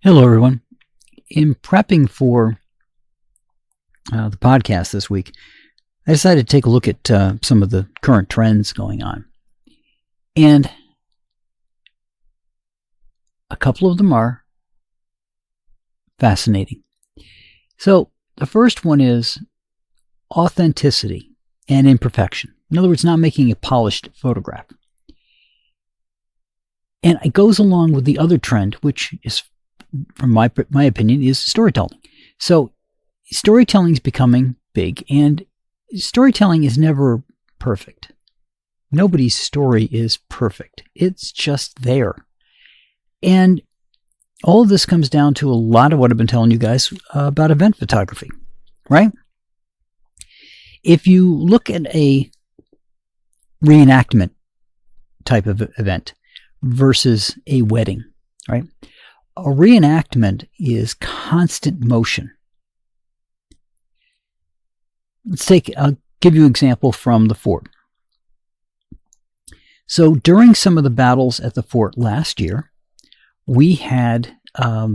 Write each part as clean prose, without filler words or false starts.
Hello, everyone. In prepping for the podcast this week, I decided to take a look at some of the current trends going on. And a couple of them are fascinating. So the first one is authenticity and imperfection. In other words, not making a polished photograph. And it goes along with the other trend, which is, from my opinion, is storytelling. So storytelling is becoming big, and storytelling is never perfect. Nobody's story is perfect. It's just there. And all of this comes down to a lot of what I've been telling you guys about event photography, right? If you look at a reenactment type of event versus a wedding, right? A reenactment is constant motion. I'll give you an example from the fort. So during some of the battles at the fort last year, we had a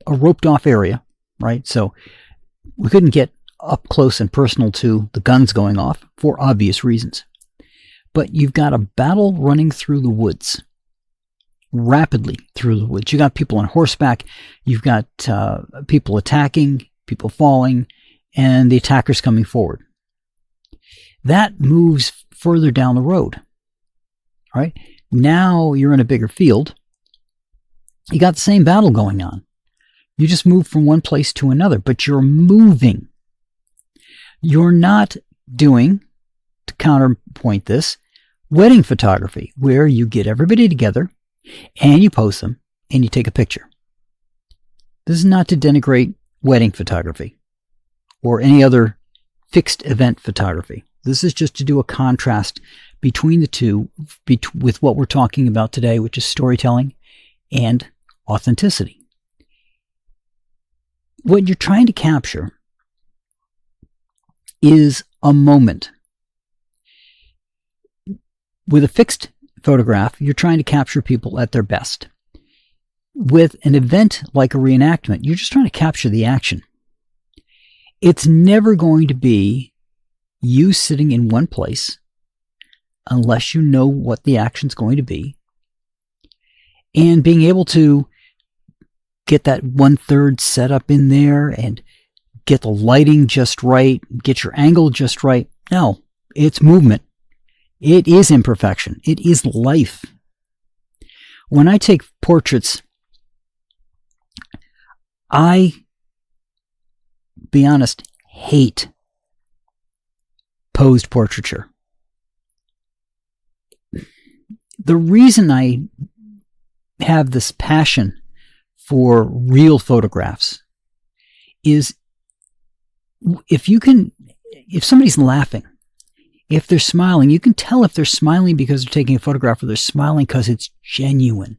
roped off area, right? So we couldn't get up close and personal to the guns going off for obvious reasons. But you've got a battle running through the woods. Rapidly through the woods. You got people on horseback, you've got people attacking, people falling, and the attackers coming forward. That moves further down the road. All right? Now you're in a bigger field. You got the same battle going on. You just move from one place to another, but you're moving. You're not doing, to counterpoint this, wedding photography, where you get everybody together, and you post them, and you take a picture. This is not to denigrate wedding photography or any other fixed event photography. This is just to do a contrast between the two with what we're talking about today, which is storytelling and authenticity. What you're trying to capture is a moment. With a fixed photograph, you're trying to capture people at their best. With an event like a reenactment, you're just trying to capture the action. It's never going to be you sitting in one place unless you know what the action's going to be, and being able to get that 1/3 set up in there and get the lighting just right, get your angle just right. No, it's movement. It is imperfection. It is life. When I take portraits, I, be honest, hate posed portraiture. The reason I have this passion for real photographs is if somebody's laughing, if they're smiling, you can tell if they're smiling because they're taking a photograph or they're smiling because it's genuine.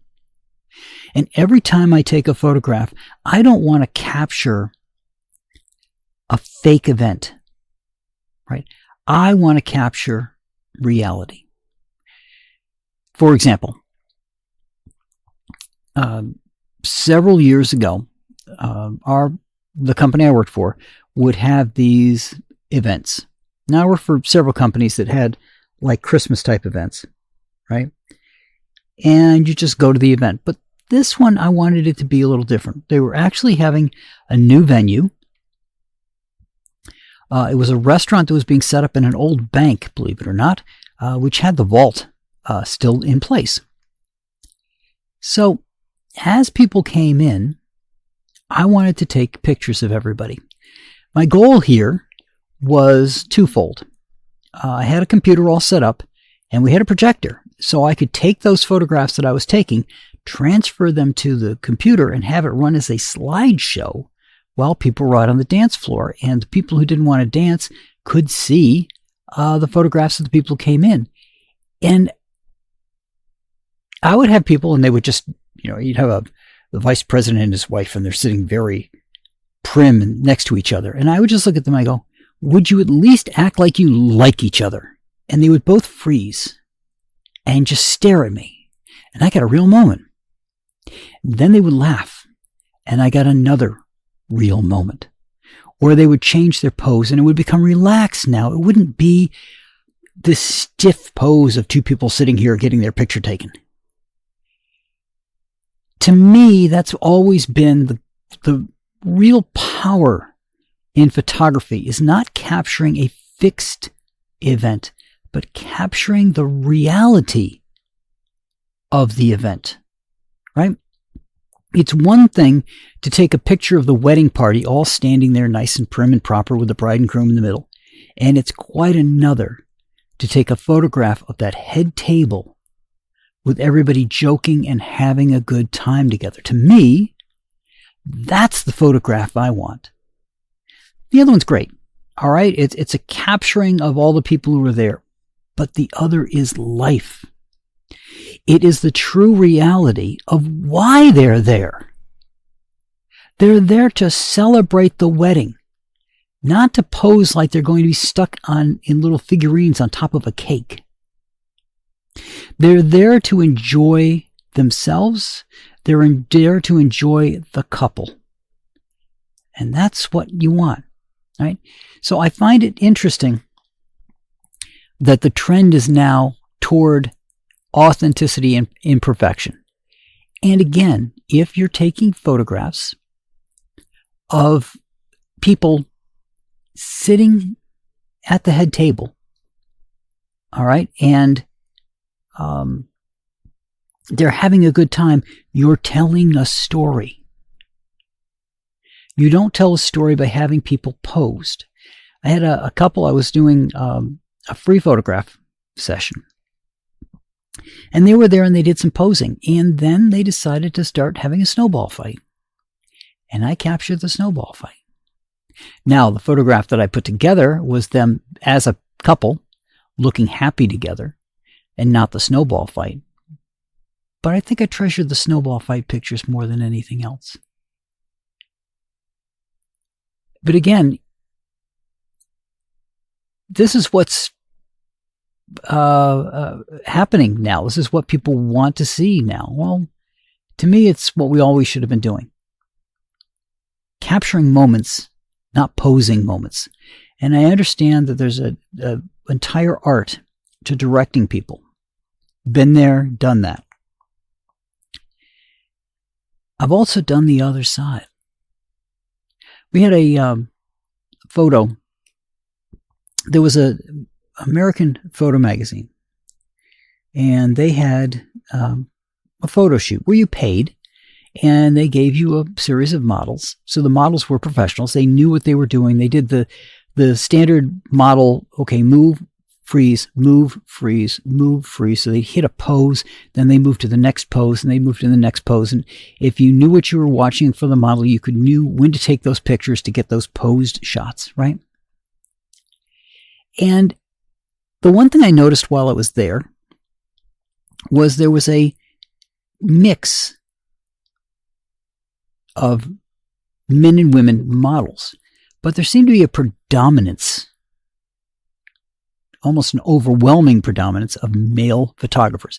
And every time I take a photograph, I don't want to capture a fake event, right? I want to capture reality. For example, several years ago, the company I worked for would have these events. Now I work for several companies that had like Christmas type events, right? And you just go to the event. But this one, I wanted it to be a little different. They were actually having a new venue. It was a restaurant that was being set up in an old bank, believe it or not, which had the vault still in place. So as people came in, I wanted to take pictures of everybody. My goal here was twofold. I had a computer all set up, and we had a projector, so I could take those photographs that I was taking, transfer them to the computer, and have it run as a slideshow while people were out on the dance floor. And the people who didn't want to dance could see the photographs of the people who came in. And I would have people, and they would just, you'd have the vice president and his wife, and they're sitting very prim and next to each other. And I would just look at them, I go, would you at least act like you like each other? And they would both freeze and just stare at me. And I got a real moment. Then they would laugh. and I got another real moment. Or they would change their pose and it would become relaxed now. It wouldn't be this stiff pose of two people sitting here getting their picture taken. To me, that's always been the real power in photography, is not capturing a fixed event, but capturing the reality of the event, right? It's one thing to take a picture of the wedding party all standing there nice and prim and proper with the bride and groom in the middle. And it's quite another to take a photograph of that head table with everybody joking and having a good time together. To me, that's the photograph I want. The other one's great. All right. It's a capturing of all the people who were there. But the other is life. It is the true reality of why they're there. They're there to celebrate the wedding, not to pose like they're going to be stuck in little figurines on top of a cake. They're there to enjoy themselves. They're there to enjoy the couple. And that's what you want, right? So I find it interesting that the trend is now toward authenticity and imperfection. And again, if you're taking photographs of people sitting at the head table, all right, and they're having a good time, you're telling a story. You don't tell a story by having people posed. I had a couple, I was doing a free photograph session. And they were there and they did some posing. And then they decided to start having a snowball fight. And I captured the snowball fight. Now, the photograph that I put together was them as a couple looking happy together and not the snowball fight. But I think I treasured the snowball fight pictures more than anything else. But again, this is what's happening now. This is what people want to see now. Well, to me, it's what we always should have been doing. Capturing moments, not posing moments. And I understand that there's an entire art to directing people. Been there, done that. I've also done the other side. We had a photo. There was a American photo magazine, and they had a photo shoot where you paid, and they gave you a series of models. So the models were professionals. They knew what they were doing. They did the standard model, okay, move, freeze, move, freeze, move, freeze. So they'd hit a pose, then they moved to the next pose, and they moved to the next pose. And if you knew what you were watching for the model, you knew when to take those pictures to get those posed shots, right? And the one thing I noticed while I was there was a mix of men and women models, but there seemed to be a predominance, almost an overwhelming predominance of male photographers.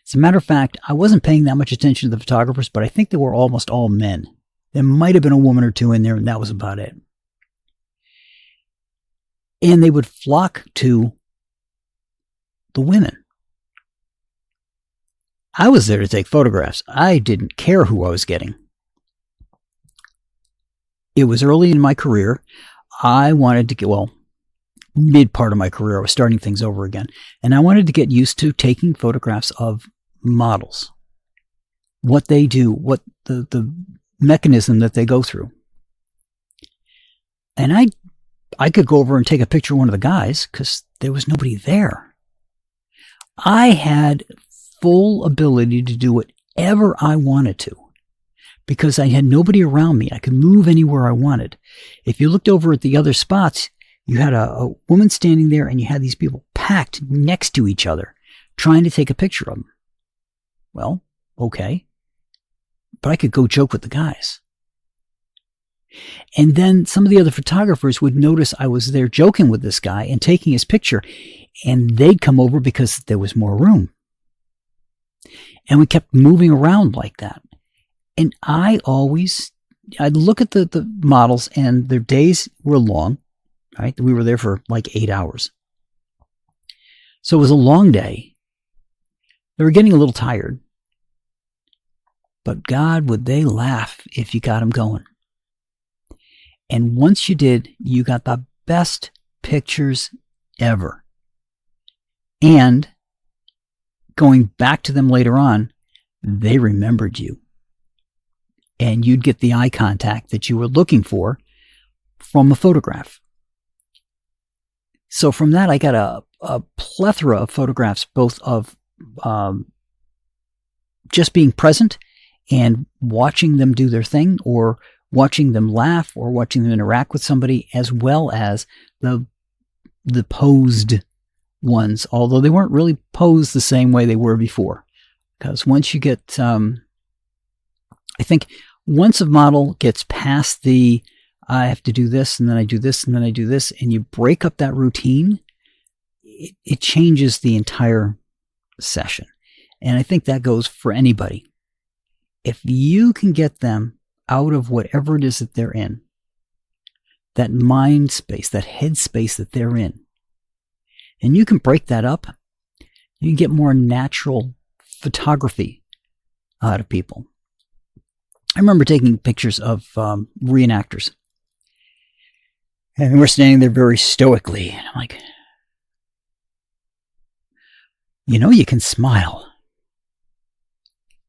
As a matter of fact, I wasn't paying that much attention to the photographers, but I think they were almost all men. There might have been a woman or two in there, and that was about it. And they would flock to the women. I was there to take photographs. I didn't care who I was getting. It was early in my career. I wanted to get, mid part of my career, I was starting things over again. And I wanted to get used to taking photographs of models. What they do, what the mechanism that they go through. And I could go over and take a picture of one of the guys because there was nobody there. I had full ability to do whatever I wanted to because I had nobody around me. I could move anywhere I wanted. If you looked over at the other spots, you had a woman standing there and you had these people packed next to each other trying to take a picture of them. Well, okay. But I could go joke with the guys. And then some of the other photographers would notice I was there joking with this guy and taking his picture, and they'd come over because there was more room. And we kept moving around like that. And I always I'd look at the models, and their days were long, right? We were there for like 8 hours. So it was a long day. They were getting a little tired. But God, would they laugh if you got them going. And once you did, you got the best pictures ever. And going back to them later on, they remembered you. And you'd get the eye contact that you were looking for from a photograph. So from that, I got a plethora of photographs, both of just being present and watching them do their thing, or watching them laugh, or watching them interact with somebody, as well as the posed ones, although they weren't really posed the same way they were before. Because once you get, I think once a model gets past the, I have to do this, and then I do this, and then I do this, and you break up that routine, it changes the entire session. And I think that goes for anybody. If you can get them out of whatever it is that they're in, that mind space, that head space that they're in, and you can break that up, you can get more natural photography out of people. I remember taking pictures of reenactors. And we're standing there very stoically. And I'm like, you can smile.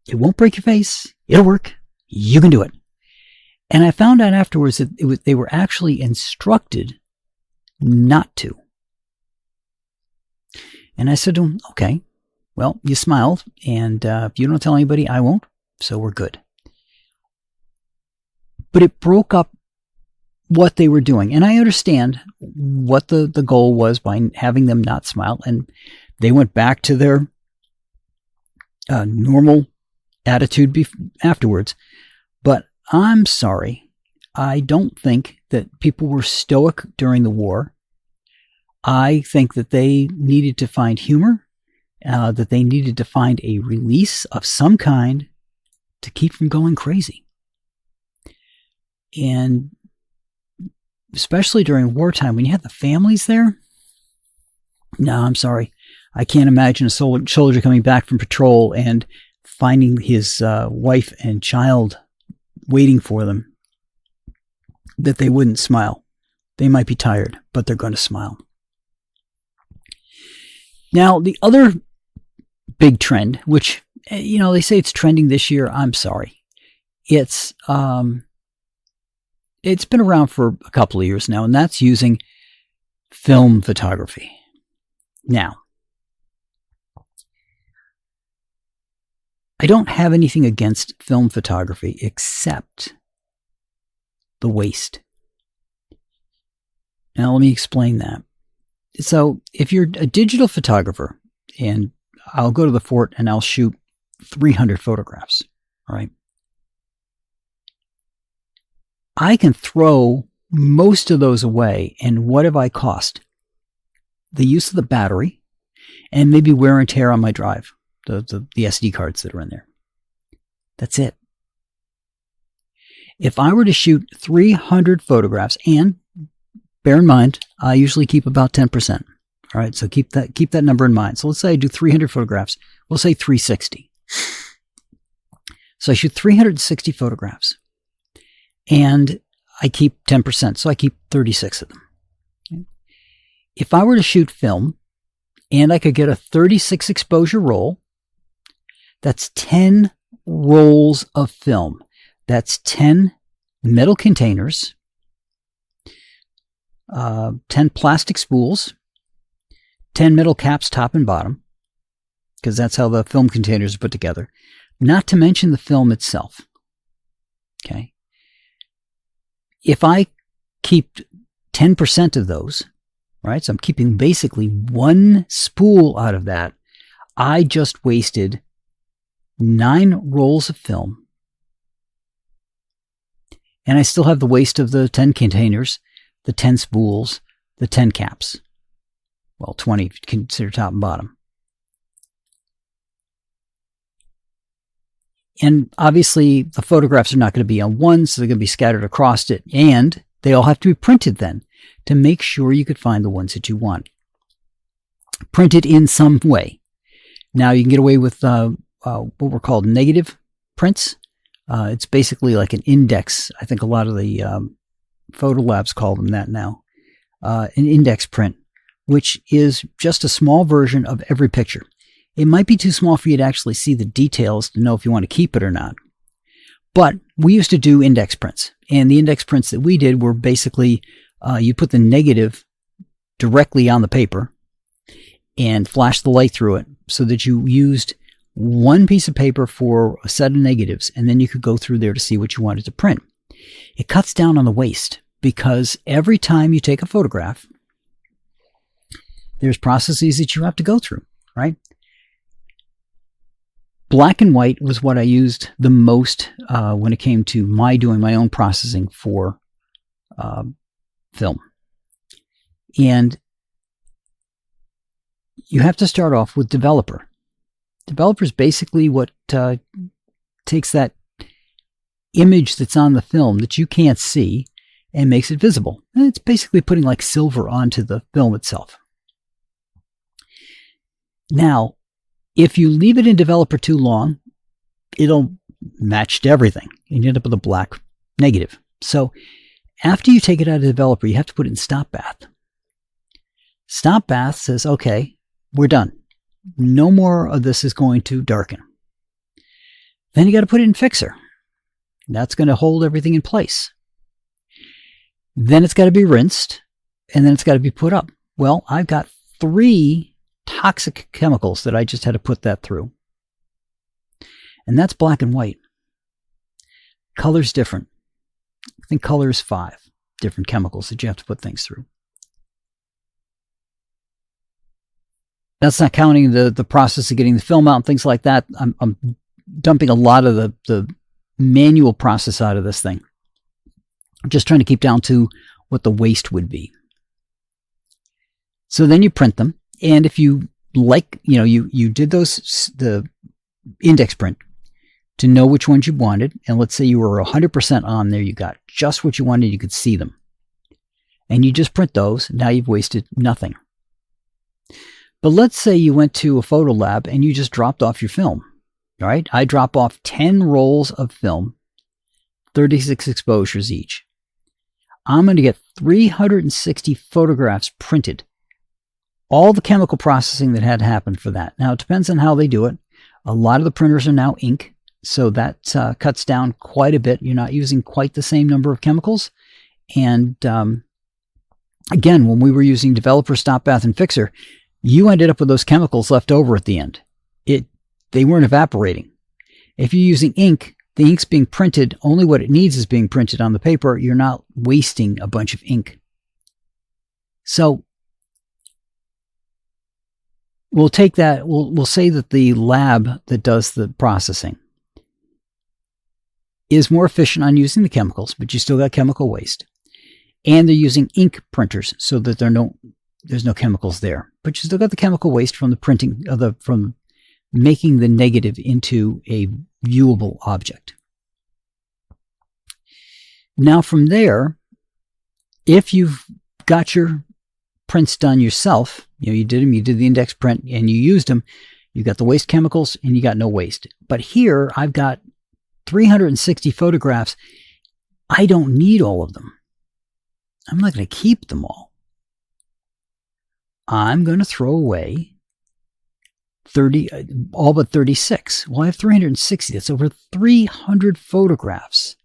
It won't break your face. It'll work. You can do it. And I found out afterwards that they were actually instructed not to. And I said to him, okay, well, you smiled. And if you don't tell anybody, I won't. So we're good. But it broke up what they were doing. And I understand what the goal was by having them not smile. And they went back to their normal attitude afterwards. But I'm sorry. I don't think that people were stoic during the war. I think that they needed to find humor, that they needed to find a release of some kind to keep from going crazy. And especially during wartime, when you had the families there, no, I'm sorry. I can't imagine a soldier coming back from patrol and finding his wife and child waiting for them, that they wouldn't smile. They might be tired, but they're going to smile. Now, the other big trend, which, they say it's trending this year. I'm sorry. It's been around for a couple of years now, and that's using film photography. Now, I don't have anything against film photography except the waste. Now, let me explain that. So, if you're a digital photographer, and I'll go to the fort and I'll shoot 300 photographs, all right? I can throw most of those away, and what have I cost? The use of the battery, and maybe wear and tear on my drive, the SD cards that are in there. That's it. If I were to shoot 300 photographs, and bear in mind, I usually keep about 10%. All right, so keep that number in mind. So let's say I do 300 photographs. We'll say 360. So I shoot 360 photographs, and I keep 10%, so I keep 36 of them. Okay. If I were to shoot film, and I could get a 36 exposure roll, that's 10 rolls of film. That's 10 metal containers, 10 plastic spools, 10 metal caps top and bottom, because that's how the film containers are put together, not to mention the film itself. Okay. If I keep 10% of those, right, so I'm keeping basically one spool out of that, I just wasted 9 rolls of film. And I still have the waste of the 10 containers, the 10 spools, the 10 caps. Well, 20 if you consider top and bottom. And obviously, the photographs are not going to be on one, so they're going to be scattered across it. And they all have to be printed then to make sure you could find the ones that you want. Printed in some way. Now, you can get away with what were called negative prints. It's basically like an index. I think a lot of the photo labs call them that now. An index print, which is just a small version of every picture. It might be too small for you to actually see the details to know if you want to keep it or not. But we used to do index prints. And the index prints that we did were basically you put the negative directly on the paper and flash the light through it so that you used one piece of paper for a set of negatives, and then you could go through there to see what you wanted to print. It cuts down on the waste because every time you take a photograph, there's processes that you have to go through, right? Black and white was what I used the most when it came to doing my own processing for film. And you have to start off with developer. Developer is basically what takes that image that's on the film that you can't see and makes it visible. And it's basically putting like silver onto the film itself. Now, if you leave it in developer too long, it'll match to everything and you end up with a black negative. So after you take it out of developer, you have to put it in stop bath. Stop bath says, okay, we're done. No more of this is going to darken. Then you got to put it in fixer. That's going to hold everything in place. Then it's got to be rinsed, and then it's got to be put up. Well, I've got 3 toxic chemicals that I just had to put that through. And that's black and white. Color's different. I think color is 5 different chemicals that you have to put things through. That's not counting the process of getting the film out and things like that. I'm dumping a lot of the manual process out of this thing. I'm just trying to keep down to what the waste would be. So then you print them. And if you like, you did the index print to know which ones you wanted. And let's say you were 100% on there. You got just what you wanted. You could see them. And you just print those. Now you've wasted nothing. But let's say you went to a photo lab and you just dropped off your film. All right, I drop off 10 rolls of film, 36 exposures each. I'm going to get 360 photographs printed. All the chemical processing that had happened for that. Now, it depends on how they do it. A lot of the printers are now ink, so that cuts down quite a bit. You're not using quite the same number of chemicals. And again, when we were using developer, stop bath, and fixer, you ended up with those chemicals left over at the end. They weren't evaporating. If you're using ink, the ink's being printed. Only what it needs is being printed on the paper. You're not wasting a bunch of ink. So we'll take that. We'll say that the lab that does the processing is more efficient on using the chemicals, but you still got chemical waste. And they're using ink printers so that there's no chemicals there, but you still got the chemical waste from the printing from making the negative into a viewable object. Now from there, if you've got your prints done yourself, you did the index print and you used them, you got the waste chemicals and you got no waste. But here I've got 360 photographs. I don't need all of them. I'm not going to keep them all. I'm going to throw away 30, all but 36. Well, I have 360. That's over 300 photographs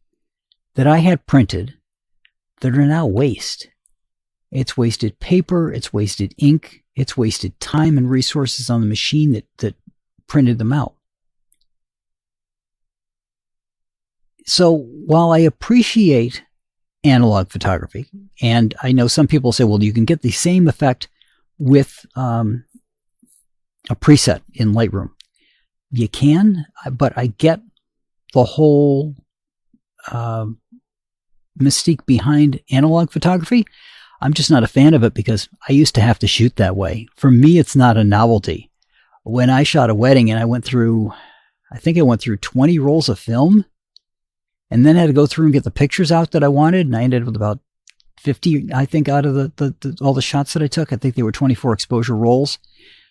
that I had printed that are now waste. It's wasted paper. It's wasted ink. It's wasted time and resources on the machine that printed them out. So while I appreciate analog photography, and I know some people say, well, you can get the same effect with a preset in Lightroom. You can, but I get the whole mystique behind analog photography. I'm just not a fan of it because I used to have to shoot that way. For me, it's not a novelty. When I shot a wedding and I went through, I think I went through 20 rolls of film and then had to go through and get the pictures out that I wanted. And I ended up with about 50, I think, out of all the shots that I took. I think they were 24 exposure rolls.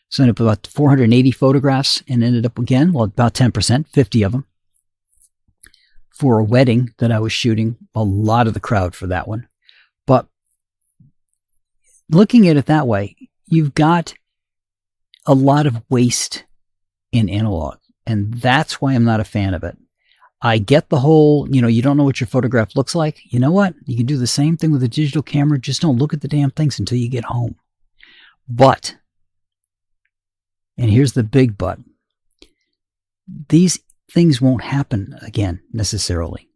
So I ended up with about 480 photographs and ended up again, well, about 10%, 50 of them, for a wedding that I was shooting. A lot of the crowd for that one. But looking at it that way, you've got a lot of waste in analog. And that's why I'm not a fan of it. I get the whole, you don't know what your photograph looks like. You know what? You can do the same thing with a digital camera. Just don't look at the damn things until you get home. But, and here's the big but, these things won't happen again necessarily.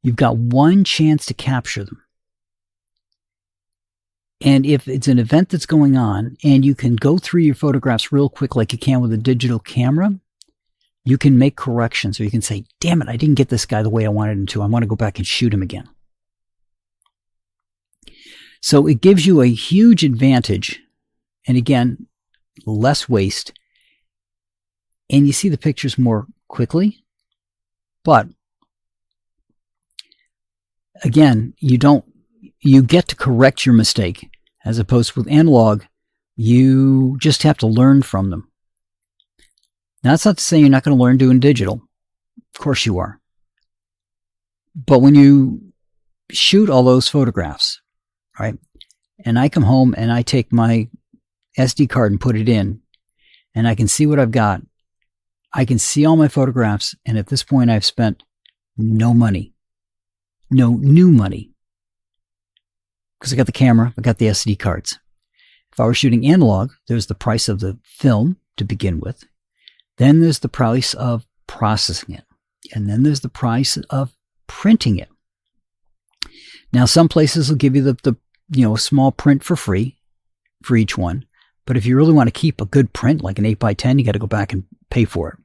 You've got one chance to capture them. And if it's an event that's going on and you can go through your photographs real quick like you can with a digital camera, you can make corrections, or you can say, damn it, I didn't get this guy the way I wanted him to. I want to go back and shoot him again. So it gives you a huge advantage. And again, less waste. And you see the pictures more quickly. But again, you get to correct your mistake. As opposed to with analog, you just have to learn from them. Now, that's not to say you're not going to learn doing digital. Of course you are. But when you shoot all those photographs, right, and I come home and I take my SD card and put it in, and I can see what I've got, I can see all my photographs, and at this point I've spent no money, no new money, because I got the camera, I got the SD cards. If I were shooting analog, there's the price of the film to begin with. Then there's the price of processing it. And then there's the price of printing it. Now, some places will give you the small print for free for each one. But if you really want to keep a good print, like an 8x10, you got to go back and pay for it.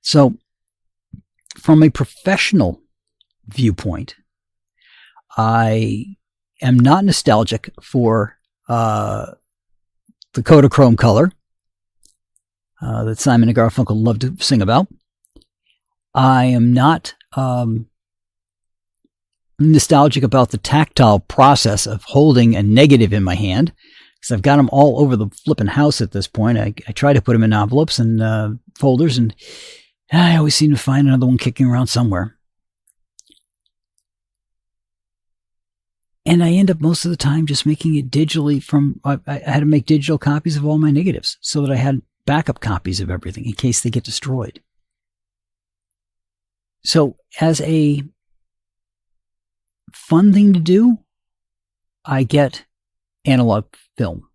So, from a professional viewpoint, I am not nostalgic for the Kodachrome color that Simon and Garfunkel loved to sing about. I am not nostalgic about the tactile process of holding a negative in my hand, because I've got them all over the flipping house at this point. I try to put them in envelopes and folders, and I always seem to find another one kicking around somewhere. And I end up most of the time just making it digitally I had to make digital copies of all my negatives so that I had backup copies of everything in case they get destroyed. So as a fun thing to do, I get analog film.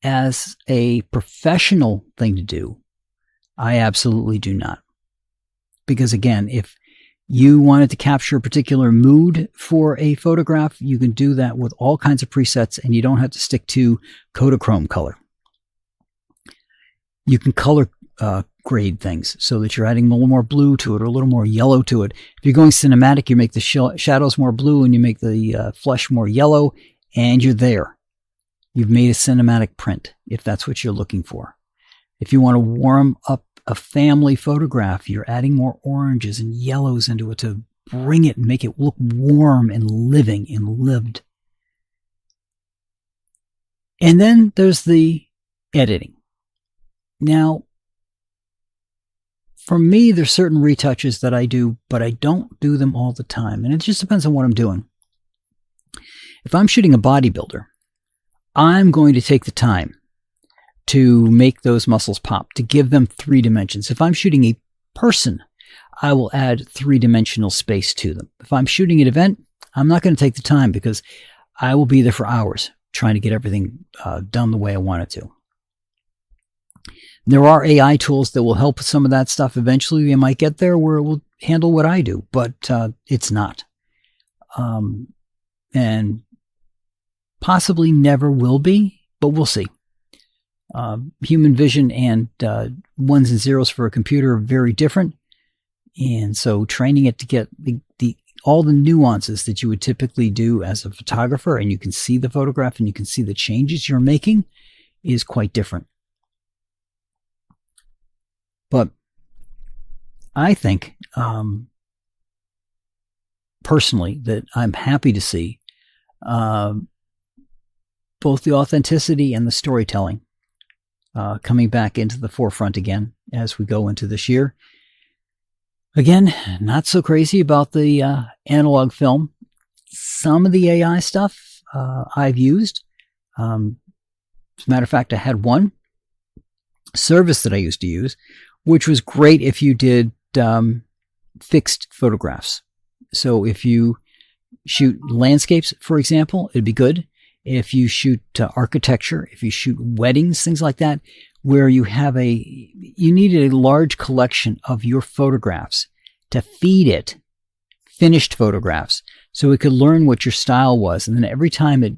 As a professional thing to do, I absolutely do not. Because again, if you wanted to capture a particular mood for a photograph, you can do that with all kinds of presets, and you don't have to stick to Kodachrome color. You can color grade things so that you're adding a little more blue to it or a little more yellow to it. If you're going cinematic, you make the shadows more blue and you make the flesh more yellow, and you're there. You've made a cinematic print if that's what you're looking for. If you want to warm up a family photograph, you're adding more oranges and yellows into it to bring it and make it look warm and living and lived. And then there's the editing. Now, for me, there's certain retouches that I do, but I don't do them all the time. And it just depends on what I'm doing. If I'm shooting a bodybuilder, I'm going to take the time to make those muscles pop, to give them 3 dimensions. If I'm shooting a person, I will add 3-dimensional space to them. If I'm shooting an event, I'm not going to take the time because I will be there for hours trying to get everything done the way I want it to. There are AI tools that will help with some of that stuff. Eventually, we might get there where it will handle what I do, but it's not. And possibly never will be, but we'll see. Human vision and ones and zeros for a computer are very different. And so training it to get all the nuances that you would typically do as a photographer, and you can see the photograph and you can see the changes you're making, is quite different. But I think, personally, that I'm happy to see both the authenticity and the storytelling coming back into the forefront again as we go into this year. Again, not so crazy about the analog film. Some of the AI stuff I've used. As a matter of fact, I had one service that I used to use, which was great if you did fixed photographs. So if you shoot landscapes, for example, it'd be good. If you shoot architecture, if you shoot weddings, things like that, where you needed a large collection of your photographs to feed it finished photographs so it could learn what your style was. And then every time it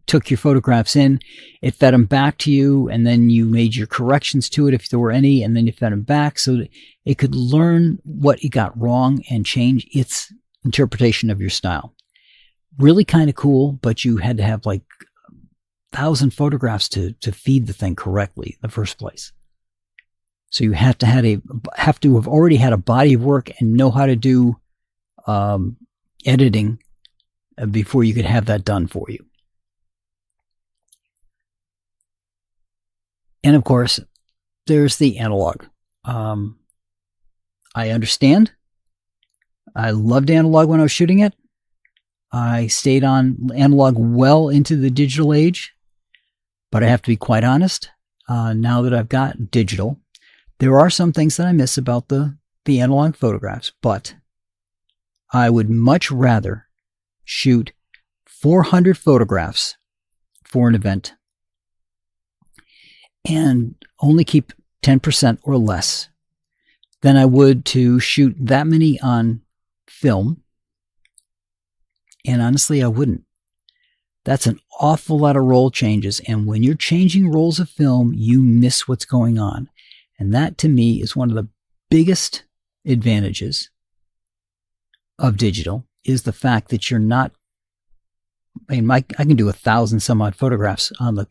took your photographs in, it fed them back to you, and then you made your corrections to it if there were any, and then you fed them back so that it could learn what it got wrong and change its interpretation of your style. Really kind of cool, but you had to have like 1,000 photographs to feed the thing correctly in the first place. So you have to have already had a body of work and know how to do editing before you could have that done for you. And of course, there's the analog. I understand. I loved analog when I was shooting it. I stayed on analog well into the digital age. But I have to be quite honest, now that I've got digital, there are some things that I miss about the analog photographs, but I would much rather shoot 400 photographs for an event and only keep 10% or less than I would to shoot that many on film. And honestly, I wouldn't. That's an awful lot of roll changes. And when you're changing rolls of film, you miss what's going on. And that, to me, is one of the biggest advantages of digital, is the fact that you're not, I can do 1,000 some odd photographs on the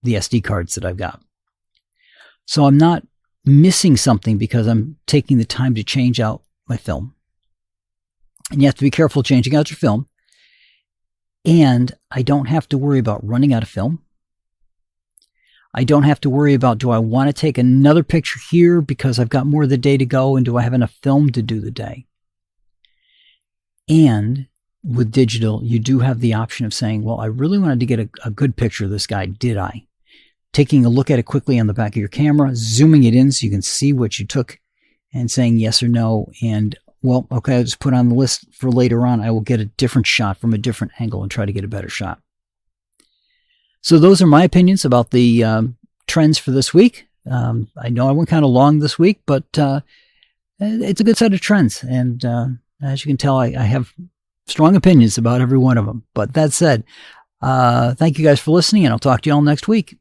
SD cards that I've got. So I'm not missing something because I'm taking the time to change out my film. And you have to be careful changing out your film. And I don't have to worry about running out of film. I don't have to worry about, do I want to take another picture here because I've got more of the day to go, and do I have enough film to do the day? And with digital, you do have the option of saying, well, I really wanted to get a good picture of this guy. Did I? Taking a look at it quickly on the back of your camera, zooming it in so you can see what you took, and saying yes or no. And well, okay, I'll just put on the list for later on. I will get a different shot from a different angle and try to get a better shot. So those are my opinions about the trends for this week. I know I went kind of long this week, but it's a good set of trends. And as you can tell, I have strong opinions about every one of them. But that said, thank you guys for listening, and I'll talk to you all next week.